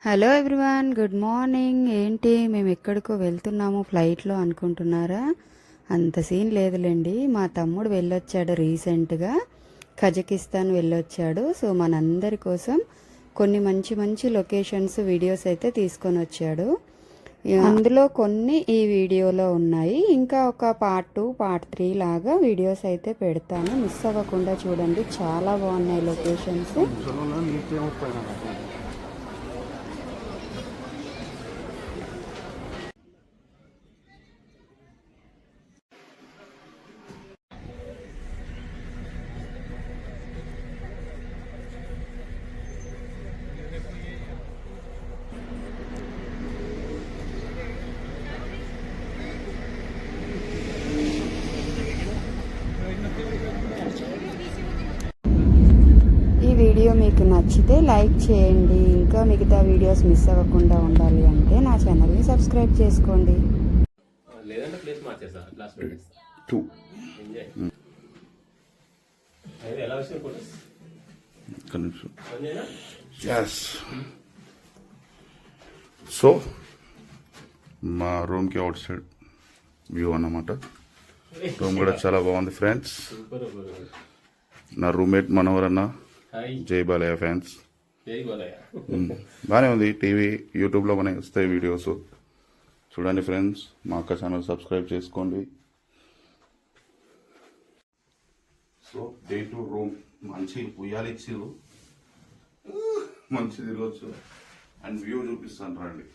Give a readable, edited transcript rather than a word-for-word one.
Hello everyone, good morning. ఏంటి మేము ఎక్కడికో వెళ్తున్నాము ఫ్లైట్లో అనుకుంటున్నారా? అంత సీన్ లేదులేండి. మా తమ్ముడు వెళ్ళొచ్చాడు, రీసెంట్గా కజకిస్తాన్ వెళ్ళొచ్చాడు. సో మనందరి కోసం కొన్ని మంచి మంచి లొకేషన్స్ వీడియోస్ అయితే తీసుకొని వచ్చాడు. అందులో కొన్ని ఈ వీడియోలో ఉన్నాయి. ఇంకా ఒక పార్ట్ 2 పార్ట్ 3 లాగా వీడియోస్ అయితే పెడతాను. మిస్ అవ్వకుండా చూడండి, చాలా బాగున్నాయి లొకేషన్స్. ఈ వీడియో మీకు నచ్చితే లైక్ చేయండి. ఇంకా మిగతా వీడియోస్ మిస్ అవ్వకుండా ఉండాలి అంటే నా ఛానల్ని సబ్స్క్రైబ్ చేసుకోండి. సో మా రూమ్కి అవుట్ సైడ్ వ్యూ అన్నమాట. రూమ్ కూడా చాలా బాగుంది ఫ్రెండ్స్. నా రూమ్మేట్ మనోహర్ అన్న, జై బాలయ్య ఫ్యాన్స్. బాగానే ఉంది. టీవీ యూట్యూబ్లో మనకి వస్తాయి వీడియోస్ చూడండి ఫ్రెండ్స్. మా అక్క ఛానల్ సబ్స్క్రైబ్ చేసుకోండి. సో డే 2 రూమ్ మంచి ఉయ్యాలు ఇచ్చిర్రు, మంచి తిరగచ్చు అండ్ వ్యూ చూపిస్తాను రండి.